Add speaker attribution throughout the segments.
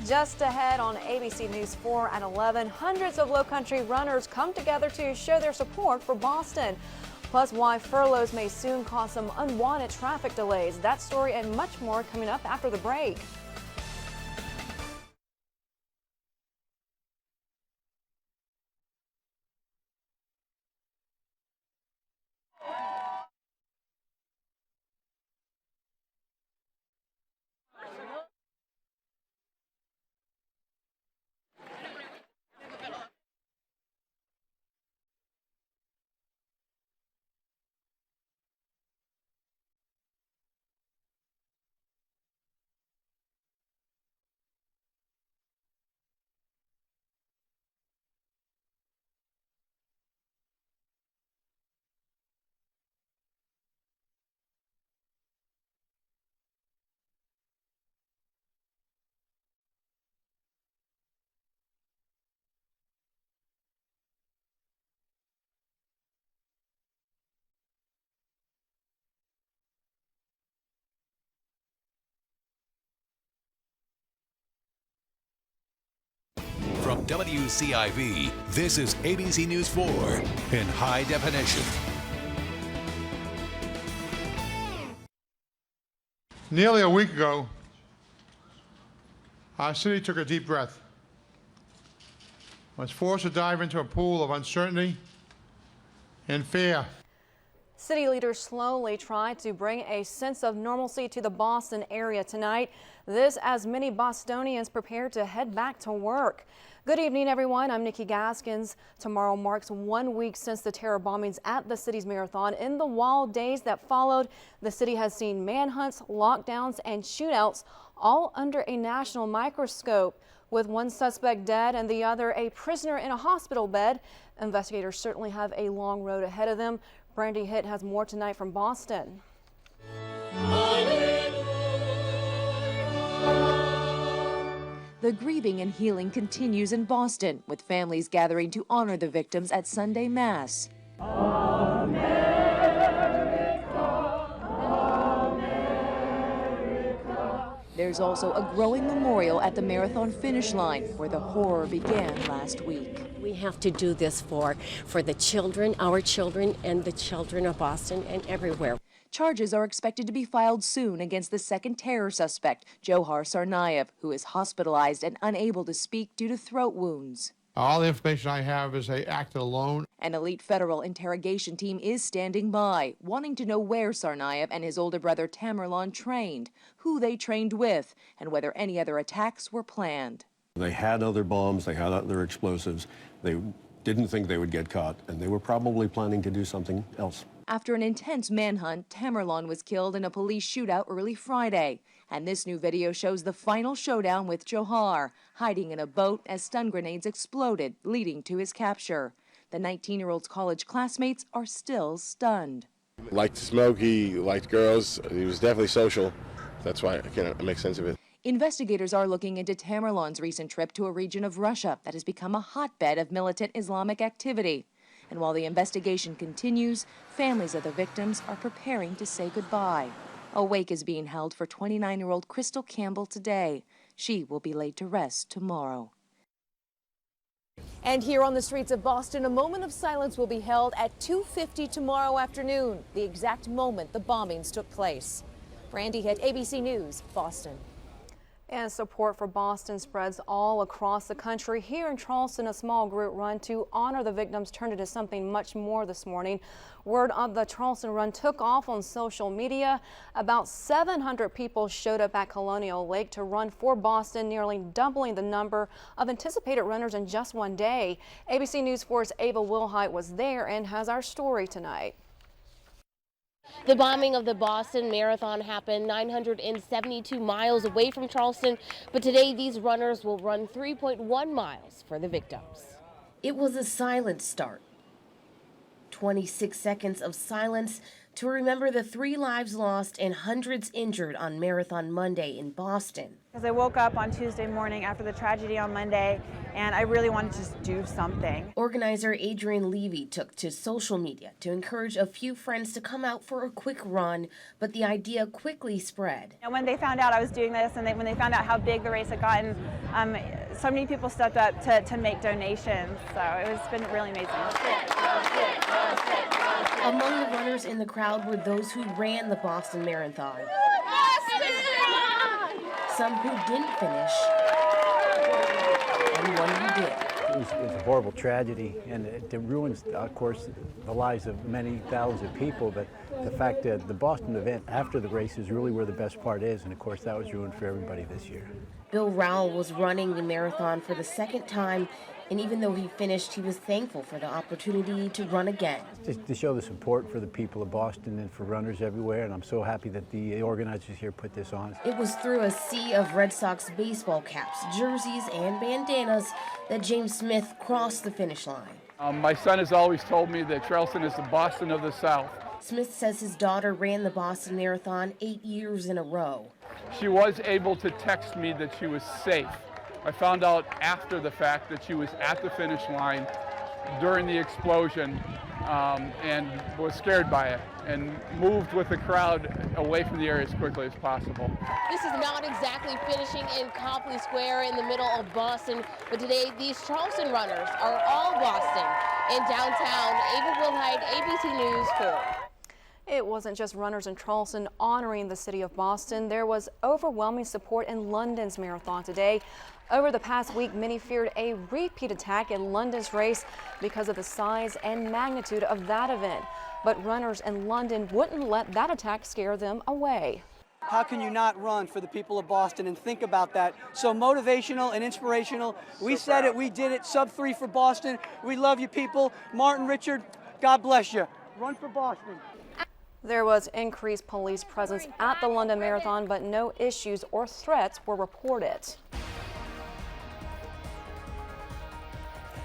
Speaker 1: Just ahead on ABC News 4 at 11, hundreds of Low Country runners come together to show their support for Boston. Plus, why furloughs may soon cause some unwanted traffic delays. That story and much more coming up after the break.
Speaker 2: From WCIV, this is ABC News 4 in high definition.
Speaker 3: Nearly a week ago, our city took a deep breath, was forced to dive into a pool of uncertainty and fear.
Speaker 1: City leaders slowly try to bring a sense of normalcy to the Boston area tonight. This as many Bostonians prepare to head back to work. Good evening, everyone. I'm Nikki Gaskins. Tomorrow marks 1 week since the terror bombings at the city's marathon. In the wild days that followed, the city has seen manhunts, lockdowns, and shootouts, all under a national microscope. With one suspect dead and the other a prisoner in a hospital bed, investigators certainly have a long road ahead of them. Brandy Hitt has more tonight from Boston.
Speaker 4: The grieving and healing continues in Boston, with families gathering to honor the victims at Sunday Mass. America, America. There's also a growing memorial at the marathon finish line, where the horror began last week.
Speaker 5: We have to do this for the children, our children, and the children of Boston and everywhere.
Speaker 4: Charges are expected to be filed soon against the second terror suspect, Johar Tsarnaev, who is hospitalized and unable to speak due to throat wounds.
Speaker 3: All the information I have is they acted alone.
Speaker 4: An elite federal interrogation team is standing by, wanting to know where Tsarnaev and his older brother Tamerlan trained, who they trained with, and whether any other attacks were planned.
Speaker 6: They had other bombs, they had other explosives. They didn't think they would get caught, and they were probably planning to do something else.
Speaker 4: After an intense manhunt, Tamerlan was killed in a police shootout early Friday. And this new video shows the final showdown with Johar, hiding in a boat as stun grenades exploded, leading to his capture. The 19-year-old's college classmates are still stunned.
Speaker 7: He liked to smoke, he liked girls, he was definitely social. That's why I can't make sense of it.
Speaker 4: Investigators are looking into Tamerlan's recent trip to a region of Russia that has become a hotbed of militant Islamic activity. And while the investigation continues, families of the victims are preparing to say goodbye. A wake is being held for 29-year-old Crystal Campbell today. She will be laid to rest tomorrow.
Speaker 8: And here on the streets of Boston, a moment of silence will be held at 2:50 tomorrow afternoon, the exact moment the bombings took place. Brandy Hitt, ABC News, Boston.
Speaker 1: And support for Boston spreads all across the country. Here in Charleston, a small group run to honor the victims turned into something much more this morning. Word of the Charleston run took off on social media. About 700 people showed up at Colonial Lake to run for Boston, nearly doubling the number of anticipated runners in just one day. ABC News 4's Ava Wilhite was there and has our story tonight.
Speaker 9: The bombing of the Boston Marathon happened 972 miles away from Charleston, but today these runners will run 3.1 miles for the victims.
Speaker 5: It was a silent start. 26 seconds of silence
Speaker 9: to remember the 3 lives lost and hundreds injured on Marathon Monday in Boston.
Speaker 10: Because I woke up on Tuesday morning after the tragedy on Monday, and I really wanted to just do something.
Speaker 9: Organizer Adrian Levy took to social media to encourage a few friends to come out for a quick run, but the idea quickly spread.
Speaker 10: And when they found out I was doing this, and when they found out how big the race had gotten, so many people stepped up to make donations. So it's been really amazing.
Speaker 9: Among the runners in the crowd were those who ran the Boston Marathon. Some who didn't finish, and one who did.
Speaker 11: It was a horrible tragedy, and it ruins, of course, the lives of many thousands of people, but the fact that the Boston event after the race is really where the best part is, and of course that was ruined for everybody this year.
Speaker 9: Bill Rowell was running the marathon for the second time, and even though he finished, he was thankful for the opportunity to run again.
Speaker 11: Just to show the support for the people of Boston and for runners everywhere, and I'm so happy that the organizers here put this on.
Speaker 9: It was through a sea of Red Sox baseball caps, jerseys, and bandanas that James Smith crossed the finish line.
Speaker 12: My son has always told me that Charleston is the Boston of the South.
Speaker 9: Smith says his daughter ran the Boston Marathon 8 years in a row.
Speaker 12: She was able to text me that she was safe. I found out after the fact that she was at the finish line during the explosion and was scared by it and moved with the crowd away from the area as quickly as possible.
Speaker 9: This is not exactly finishing in Copley Square in the middle of Boston, but today these Charleston runners are all Boston. In downtown, Ava Wilhite, ABC News 4.
Speaker 1: It wasn't just runners in Charleston honoring the city of Boston. There was overwhelming support in London's marathon today. Over the past week, many feared a repeat attack in London's race because of the size and magnitude of that event. But runners in London wouldn't let that attack scare them away.
Speaker 13: How can you not run for the people of Boston and think about that? So motivational and inspirational. We said it, we did it. Sub 3 for Boston. We love you people. Martin, Richard, God bless you. Run for Boston.
Speaker 1: There was increased police presence at the London Marathon, but no issues or threats were reported.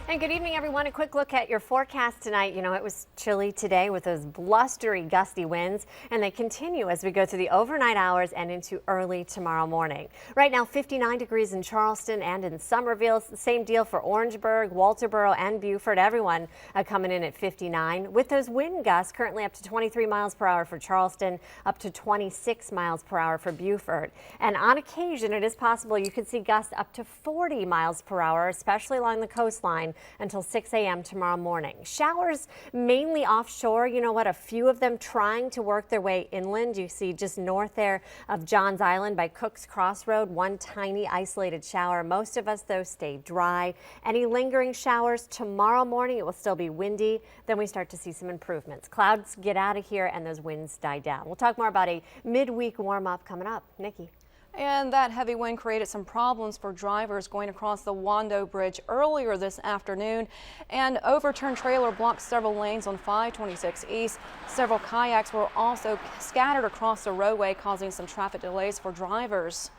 Speaker 14: And good evening, everyone. A quick look at your forecast tonight. You know, it was chilly today with those blustery, gusty winds, and they continue as we go through the overnight hours and into early tomorrow morning. Right now, 59 degrees in Charleston and in Somerville. Same deal for Orangeburg, Walterboro, and Beaufort. Everyone coming in at 59 with those wind gusts currently up to 23 miles per hour for Charleston, up to 26 miles per hour for Beaufort. And on occasion, it is possible you could see gusts up to 40 miles per hour, especially along the coastline, until 6 a.m. tomorrow morning. Showers mainly offshore. You know what? A few of them trying to work their way inland. You see just north there of Johns Island by Cook's Crossroad, one tiny isolated shower. Most of us, though, stay dry. Any lingering showers tomorrow morning, it will still be windy. Then we start to see some improvements. Clouds get out of here and those winds die down. We'll talk more about a midweek warm up coming up. Nikki.
Speaker 1: And that heavy wind created some problems for drivers going across the Wando Bridge earlier this afternoon. An overturned trailer blocked several lanes on 526 East. Several kayaks were also scattered across the roadway, causing some traffic delays for drivers.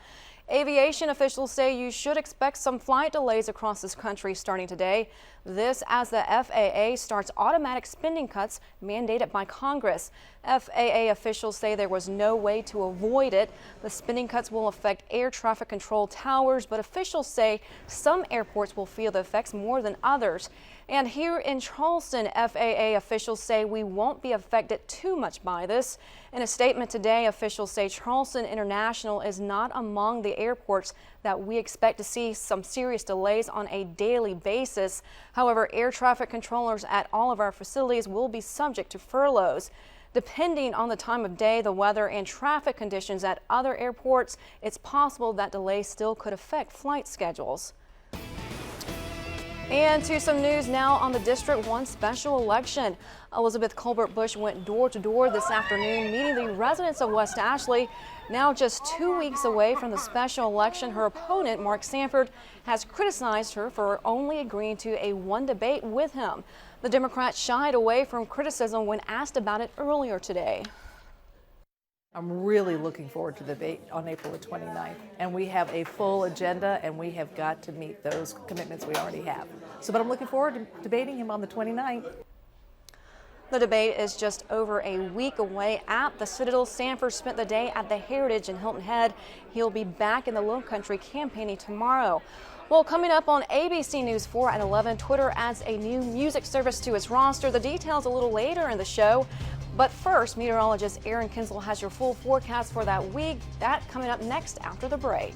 Speaker 1: Aviation officials say you should expect some flight delays across this country starting today. This as the FAA starts automatic spending cuts mandated by Congress. FAA officials say there was no way to avoid it. The spending cuts will affect air traffic control towers, but officials say some airports will feel the effects more than others. And here in Charleston, FAA officials say we won't be affected too much by this. In a statement today, officials say Charleston International is not among the airports that we expect to see some serious delays on a daily basis. However, air traffic controllers at all of our facilities will be subject to furloughs. Depending on the time of day, the weather, and traffic conditions at other airports, it's possible that delays still could affect flight schedules. And to some news now on the District 1 special election. Elizabeth Colbert Bush went door to door this afternoon, meeting the residents of West Ashley. Now just 2 weeks away from the special election, her opponent, Mark Sanford, has criticized her for only agreeing to a one debate with him. The Democrat shied away from criticism when asked about it earlier today.
Speaker 15: I'm really looking forward to the debate on April the 29th, and we have a full agenda, and we have got to meet those commitments we already have. But I'm looking forward to debating him on the 29th.
Speaker 1: The debate is just over a week away at the Citadel. Sanford spent the day at the Heritage in Hilton Head. He'll be back in the Lowcountry campaigning tomorrow. Well, coming up on ABC News 4 at 11, Twitter adds a new music service to its roster. The details a little later in the show. But first, meteorologist Aaron Kinsel has your full forecast for that week. That coming up next after the break.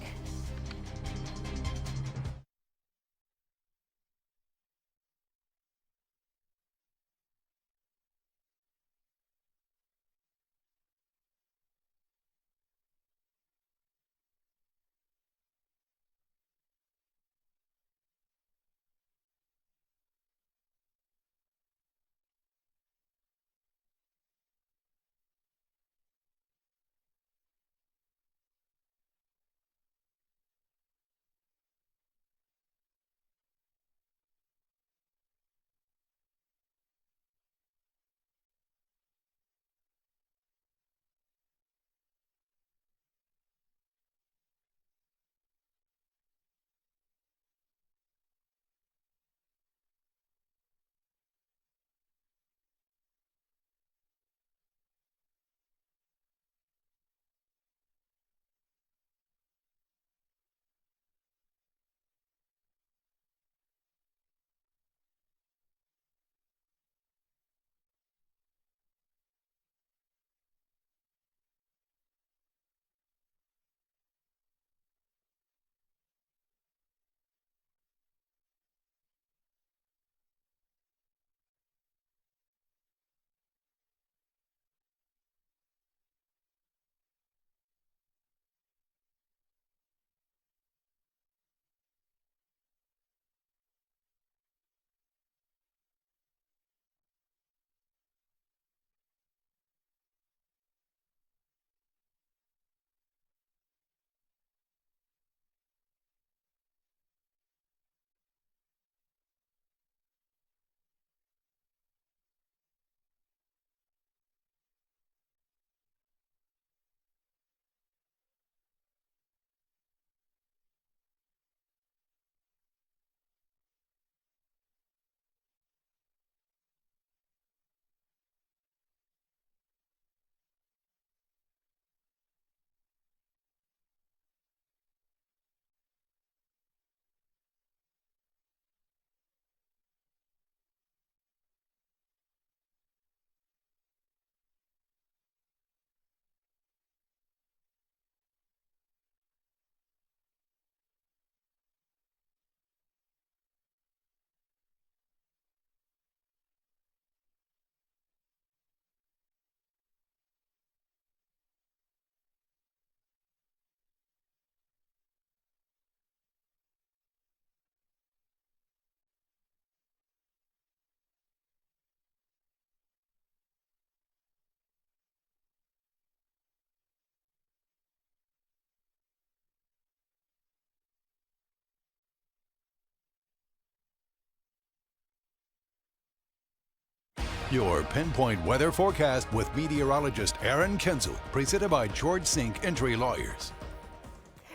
Speaker 2: Your pinpoint weather forecast with meteorologist Aaron Kinsel, presented by George Sink Entry Lawyers.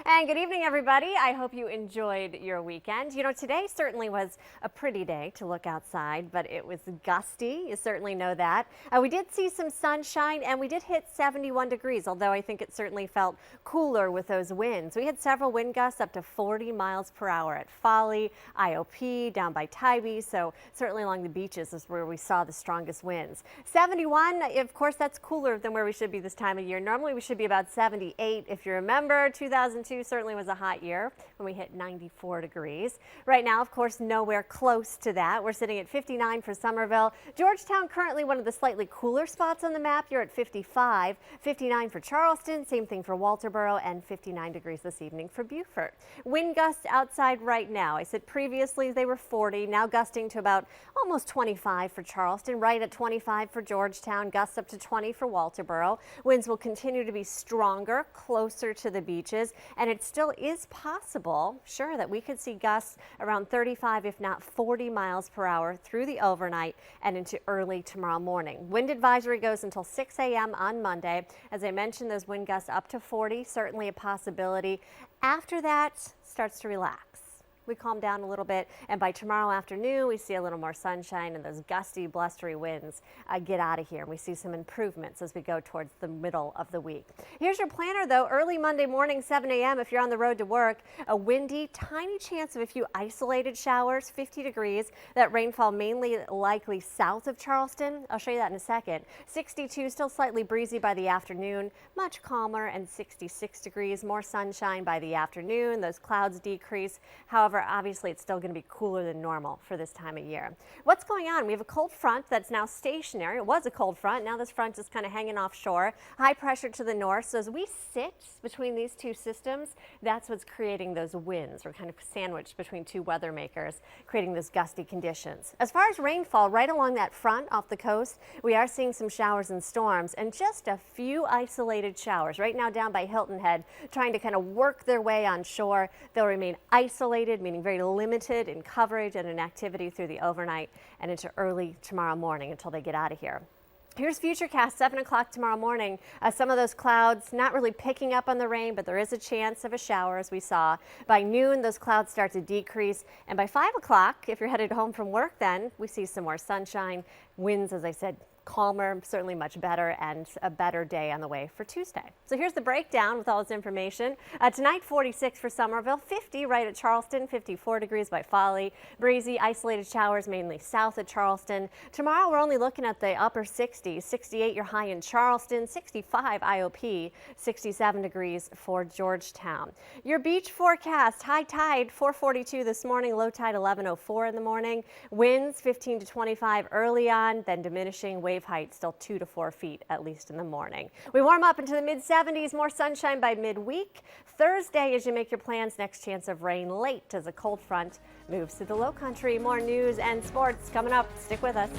Speaker 14: And good evening, everybody. I hope you enjoyed your weekend. You know, today certainly was a pretty day to look outside, but it was gusty. You certainly know that. We did see some sunshine and we did hit 71 degrees, although I think it certainly felt cooler with those winds. We had several wind gusts up to 40 miles per hour at Folly, IOP, down by Tybee, so certainly along the beaches is where we saw the strongest winds. 71, of course, that's cooler than where we should be this time of year. Normally we should be about 78. If you remember, 2002 certainly was a hot year when we hit 94 degrees. Right now, of course, nowhere close to that. We're sitting at 59 for Somerville. Georgetown, currently one of the slightly cooler spots on the map. You're at 55. 59 for Charleston, same thing for Walterboro, and 59 degrees this evening for Beaufort. Wind gusts outside right now. I said previously they were 40, now gusting to about almost 25 for Charleston, right at 25 for Georgetown, gusts up to 20 for Walterboro. Winds will continue to be stronger, closer to the beaches, and it still is possible, sure, that we could see gusts around 35, if not 40 miles per hour through the overnight and into early tomorrow morning. Wind advisory goes until 6 a.m. on Monday. As I mentioned, those wind gusts up to 40, certainly a possibility. After that, starts to relax. we calm down a little bit, and by tomorrow afternoon, we see a little more sunshine and those gusty, blustery winds get out of here. And we see some improvements as we go towards the middle of the week. Here's your planner, though. Early Monday morning, 7 a.m. if you're on the road to work, a windy, tiny chance of a few isolated showers, 50 degrees. That rainfall mainly likely south of Charleston. I'll show you that in a second. 62, still slightly breezy by the afternoon, much calmer, and 66 degrees. More sunshine by the afternoon. Those clouds decrease. However, obviously, it's still going to be cooler than normal for this time of year. What's going on? We have a cold front that's now stationary. It was a cold front. Now this front is kind of hanging offshore. High pressure to the north. So as we sit between these two systems, that's what's creating those winds. We're kind of sandwiched between two weather makers, creating those gusty conditions. As far as rainfall, right along that front off the coast, we are seeing some showers and storms and just a few isolated showers. Right now down by Hilton Head, trying to kind of work their way on shore. They'll remain isolated, meaning very limited in coverage and in activity through the overnight and into early tomorrow morning until they get out of here. Here's Futurecast, 7 o'clock tomorrow morning. Some of those clouds not really picking up on the rain, but there is a chance of a shower, as we saw. By noon, those clouds start to decrease. And by 5 o'clock, if you're headed home from work then, we see some more sunshine. Winds, as I said, calmer, certainly much better, and a better day on the way for Tuesday. So here's the breakdown with all this information. Tonight, 46 for Somerville, 50 right at Charleston, 54 degrees by Folly. Breezy, isolated showers mainly south of Charleston. Tomorrow, we're only looking at the upper 60s, 68 your high in Charleston, 65 IOP, 67 degrees for Georgetown. Your beach forecast, high tide 4:42 this morning, low tide 11:04 in the morning. Winds 15 to 25 early on, then diminishing. Wave height still 2 to 4 feet, at least in the morning. We warm up into the mid-70s, more sunshine by midweek. Thursday, as you make your plans, next chance of rain late as a cold front moves to the low country. More news and sports coming up. Stick with us.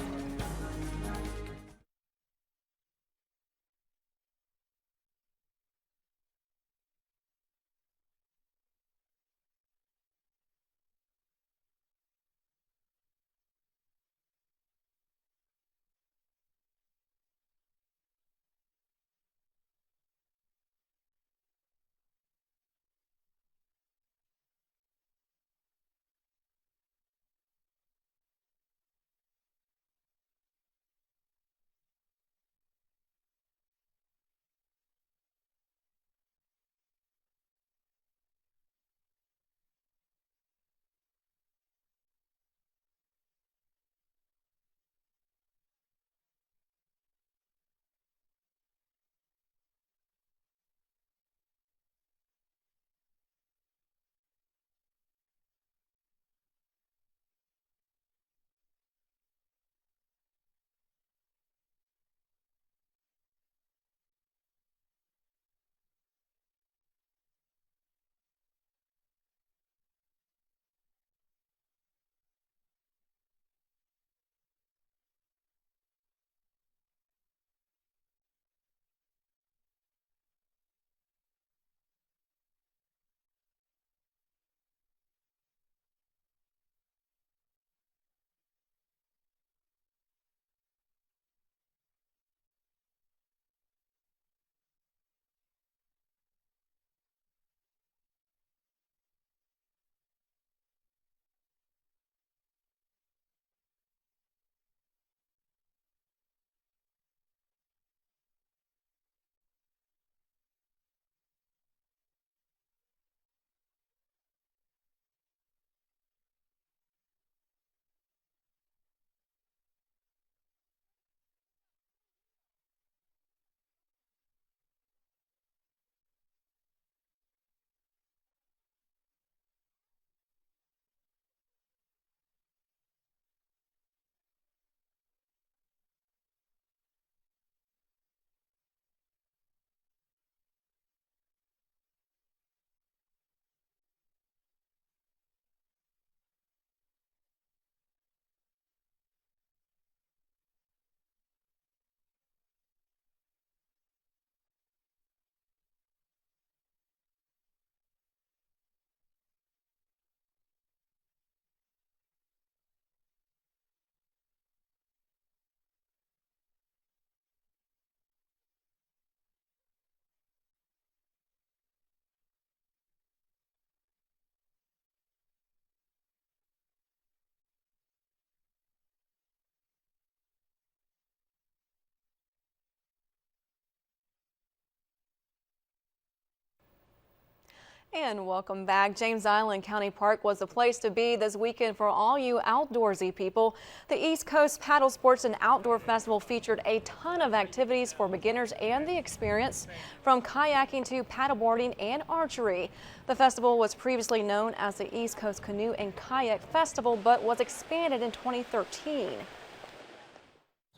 Speaker 1: And welcome back. James Island County Park was the place to be this weekend for all you outdoorsy people. The East Coast Paddle Sports and Outdoor Festival featured a ton of activities for beginners and the experienced, from kayaking to paddleboarding and archery. The festival was previously known as the East Coast Canoe and Kayak Festival, but was expanded in 2013.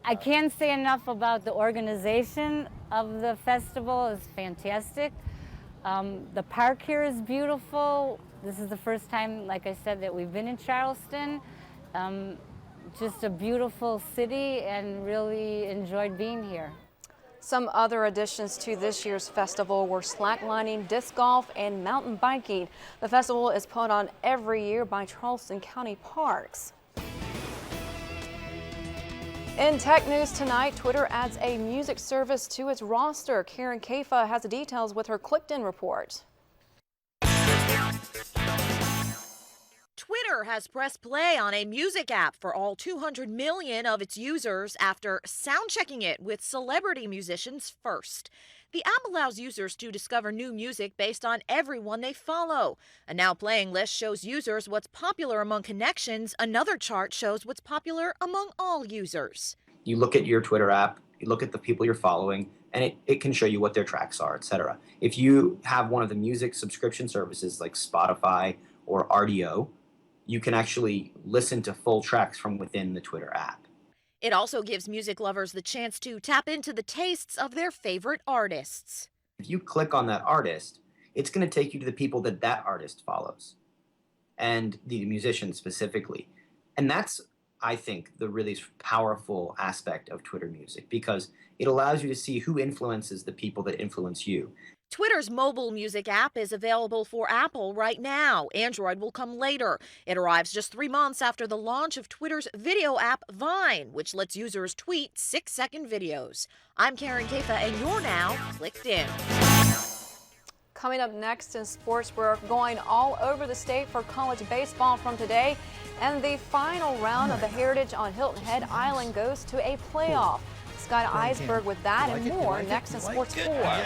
Speaker 16: I can't say enough about the organization of the festival. It's fantastic. The park here is beautiful. This is the first time, like I said, that we've been in Charleston. Just a beautiful city and really enjoyed being here.
Speaker 1: Some other additions to this year's festival were slacklining, disc golf, and mountain biking. The festival is put on every year by Charleston County Parks. In tech news tonight, Twitter adds a music service to its roster. Karen Kafa has the details with her Clicked-In report.
Speaker 17: Twitter has pressed play on a music app for all 200 million of its users after sound-checking it with celebrity musicians first. The app allows users to discover new music based on everyone they follow. A Now Playing list shows users what's popular among connections. Another chart shows what's popular among all users.
Speaker 18: You look at your Twitter app, you look at the people you're following, and it can show you what their tracks are, etc. If you have one of the music subscription services like Spotify or RDO, you can actually listen to full tracks from within the Twitter app.
Speaker 17: It also gives music lovers the chance to tap into the tastes of their favorite artists.
Speaker 18: If you click on that artist, it's going to take you to the people that that artist follows, and the musician specifically. And that's, I think, the really powerful aspect of Twitter Music, because it allows you to see who influences the people that influence you.
Speaker 17: Twitter's mobile music app is available for Apple right now. Android will come later. It arrives just 3 months after the launch of Twitter's video app Vine, which lets users tweet 6-second videos. I'm Karen Kafa, and you're now Clicked In.
Speaker 1: Coming up next in sports, we're going all over the state for college baseball from today. And the final round of the Heritage on Hilton Head Island goes to a playoff. Scott Eisberg with that and more next in Sports 4.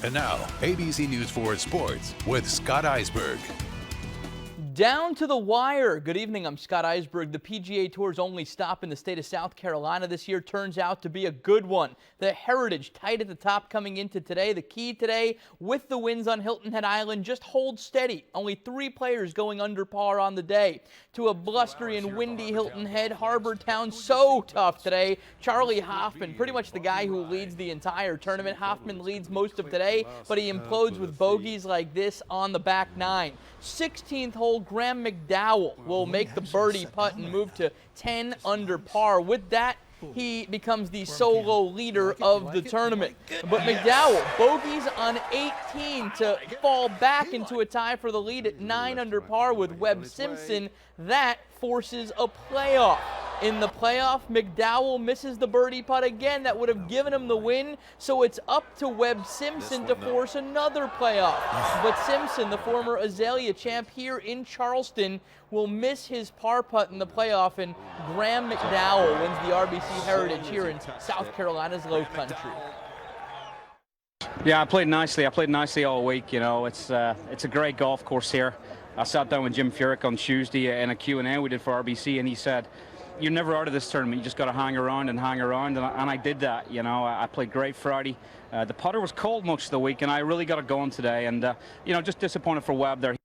Speaker 2: And now, ABC News 4 Sports with Scott Eisberg.
Speaker 19: Down to the wire. Good evening, I'm Scott Eisberg. The PGA Tour's only stop in the state of South Carolina this year turns out to be a good one. The Heritage tight at the top coming into today. The key today with the winds on Hilton Head Island, just hold steady. Only 3 players going under par on the day. To a blustery and windy Hilton Head, Harbor Town so tough today. Charlie Hoffman, pretty much the guy who leads the entire tournament. Hoffman leads most of today, but he implodes with bogeys like this on the back 9. 16th hole, Graham McDowell will make the birdie putt and move to 10 under par. With that, he becomes the solo leader of the tournament. But McDowell bogeys on 18 to fall back into a tie for the lead at 9 under par with Webb Simpson. That forces a playoff. In the playoff, McDowell misses the birdie putt again. That would have given him the win, so it's up to Webb Simpson to force another playoff. But Simpson, the former Azalea champ here in Charleston, will miss his par putt in the playoff, and Graham McDowell wins the RBC Heritage here in South Carolina's Low Country.
Speaker 20: Yeah, I played nicely. I played nicely all week. You know, it's a great golf course here. I sat down with Jim Furyk on Tuesday in a Q&A we did for RBC, and he said, "You're never out of this tournament. You just got to hang around and hang around." And I did that. You know, I played great Friday. The putter was cold most of the week, and I really got it going today. And you know, just disappointed for Webb there.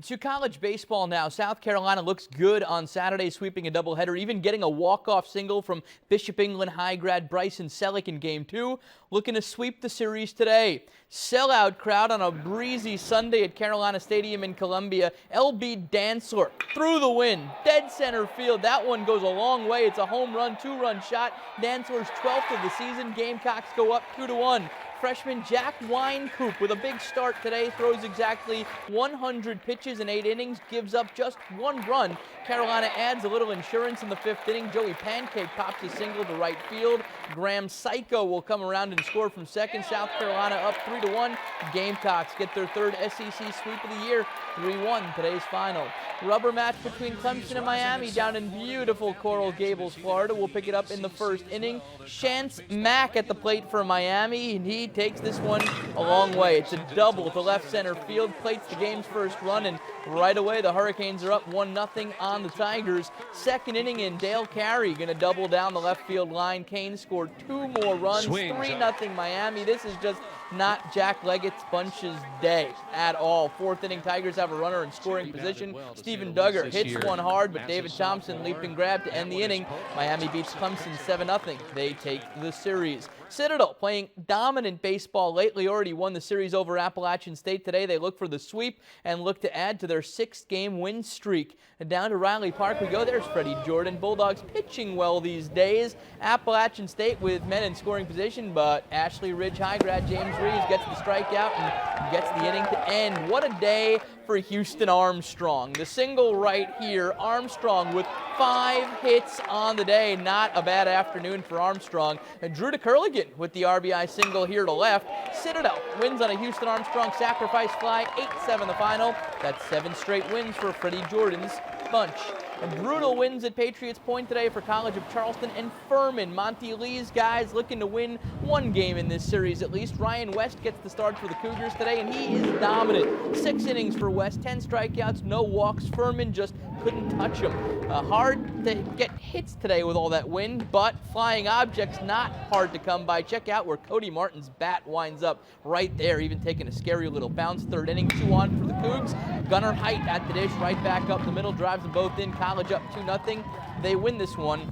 Speaker 19: To college baseball now. South Carolina looks good on Saturday, sweeping a doubleheader, even getting a walk-off single from Bishop England High grad Bryson Selleck in Game 2, looking to sweep the series today. Sellout crowd on a breezy Sunday at Carolina Stadium in Columbia. LB Dantzler through the wind, dead center field. That one goes a long way. It's a home run, 2-run shot. Dantzler's 12th of the season. Gamecocks go up 2-1. Freshman Jack Wynkoop with a big start today, throws exactly 100 pitches in 8 innings, gives up just 1 run. Carolina adds a little insurance in the 5th inning. Joey Pancake pops a single to right field. Graham Psycho will come around and score from second. South Carolina up 3-1. Gamecocks get their 3rd SEC sweep of the year, 3-1 today's final. Rubber match between Clemson and Miami down in beautiful Coral Gables, Florida. We'll pick it up in the 1st inning. Chance Mack at the plate for Miami, and he takes this one a long way. It's a double to left center field, plates the game's 1st run, and right away the Hurricanes are up 1-0 on the Tigers. 2nd inning, and Dale Carey going to double down the left field line. Kane scored 2 more runs, 3-0 Miami. This is just not Jack Leggett's bunch's day at all. 4th inning, Tigers have a runner in scoring position. Stephen Duggar hits one hard, but David Thompson leaped and grabbed to end the inning. Miami beats Clemson 7-0. They take the series. Citadel playing dominant baseball lately, already won the series over Appalachian State today. They look for the sweep and look to add to their 6th-game win streak. And down to Riley Park we go. There's Freddie Jordan. Bulldogs pitching well these days. Appalachian State with men in scoring position, but Ashley Ridge High grad James Reeves gets the strikeout and gets the inning to end. What a day for Houston Armstrong. The single right here, Armstrong with 5 hits on the day. Not a bad afternoon for Armstrong. And Drew DeCurligan with the RBI single here to left. Citadel wins on a Houston Armstrong sacrifice fly, 8-7 the final. That's 7 straight wins for Freddie Jordan's bunch. And brutal wins at Patriots Point today for College of Charleston and Furman. Monty Lee's guys looking to win 1 game in this series at least. Ryan West gets the start for the Cougars today, and he is dominant. 6 innings for West, 10 strikeouts, no walks. Furman just couldn't touch him. Hard to get hits today with all that wind, but flying objects not hard to come by. Check out where Cody Martin's bat winds up right there, even taking a scary little bounce. 3rd inning, 2 on for the Cougs. Gunnar Height at the dish, right back up the middle, drives them both in. College up 2-0. They win this one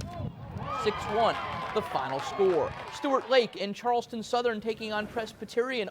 Speaker 19: 6-1, the final score. Stuart Lake and Charleston Southern taking on Presbyterian.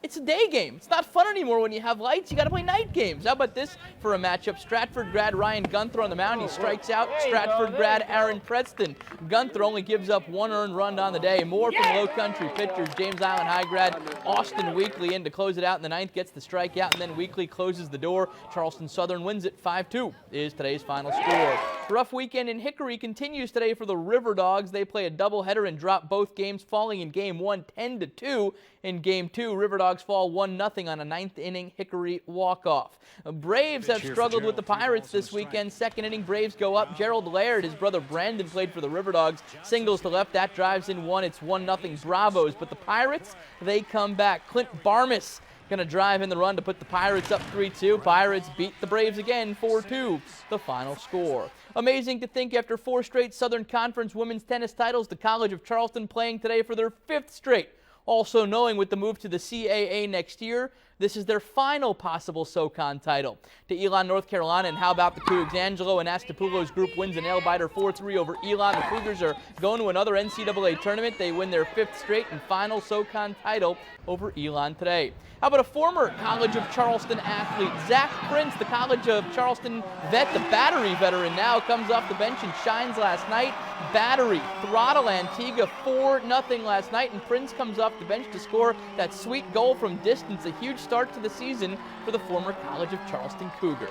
Speaker 19: It's a day game. It's not fun anymore when you have lights. You got to play night games. How about this for a matchup? Stratford grad Ryan Gunther on the mound. He strikes out Stratford grad Aaron Preston. Gunther only gives up 1 earned run on the day. More from Low Country pitchers. James Island High grad Austin Weekly in to close it out in the 9th. Gets the strikeout, and then Weekly closes the door. Charleston Southern wins it 5-2 is today's final score. Rough weekend in Hickory continues today for the River Dogs. They play a doubleheader and drop both games, falling in Game 1 10-2. In Game 2, River Dogs fall 1-0 on a 9th inning Hickory walk-off. Braves have struggled with the Pirates this weekend. Second inning, Braves go up. Gerald Laird, his brother Brandon, played for the River Dogs. Singles to left, that drives in one. It's 1-0 Bravos. But the Pirates, they come back. Clint Barmas going to drive in the run to put the Pirates up 3-2. Pirates beat the Braves again 4-2, the final score. Amazing to think after 4 straight Southern Conference women's tennis titles, the College of Charleston playing today for their 5th straight. Also knowing with the move to the CAA next year, this is their final possible SoCon title. To Elon, North Carolina, and how about the Cougs? Angelo and Astapoulos group wins a nail-biter 4-3 over Elon. The Cougars are going to another NCAA tournament. They win their 5th straight and final SoCon title over Elon today. How about a former College of Charleston athlete, Zach Prince, the College of Charleston vet, the Battery veteran now, comes off the bench and shines last night. Battery throttle Antigua 4-0 last night, and Prince comes off the bench to score that sweet goal from distance. A huge start to the season for the former College of Charleston Cougar.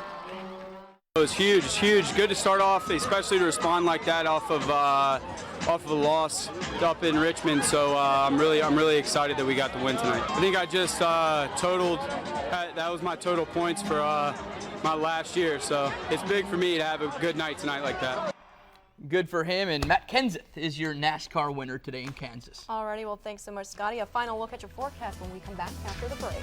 Speaker 21: It was huge. It's huge. Good to start off, especially to respond like that off of a loss up in Richmond. So I'm really excited that we got the win tonight. I think I just totaled. That was my total points for my last year. So it's big for me to have a good night tonight like that.
Speaker 19: Good for him, and Matt Kenseth is your NASCAR winner today in Kansas.
Speaker 1: Alrighty, well, thanks so much, Scotty. A final look at your forecast when we come back after the break.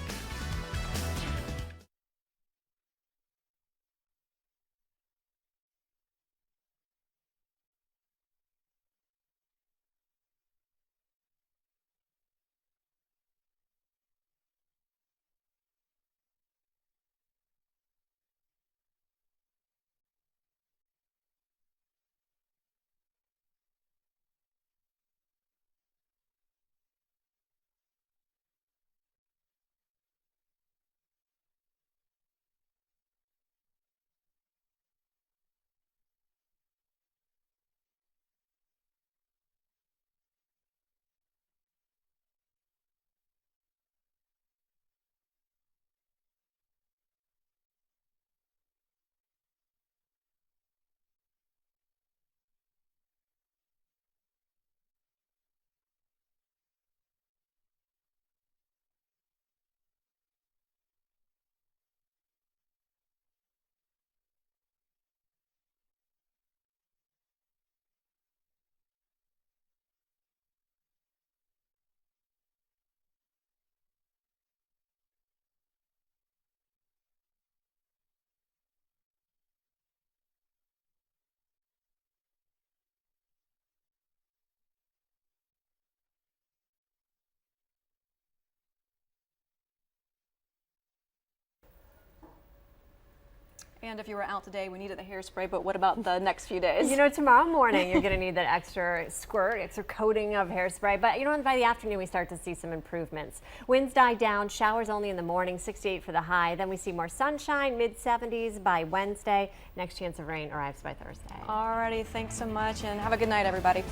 Speaker 1: And if you were out today, we needed the hairspray, but what about the next few days?
Speaker 14: You know, tomorrow morning you're going to need that extra squirt, extra coating of hairspray. But you know, by the afternoon we start to see some improvements. Winds die down, showers only in the morning, 68 for the high. Then we see more sunshine, mid-70s by Wednesday. Next chance of rain arrives by Thursday.
Speaker 1: Alrighty, thanks so much, and have a good night, everybody.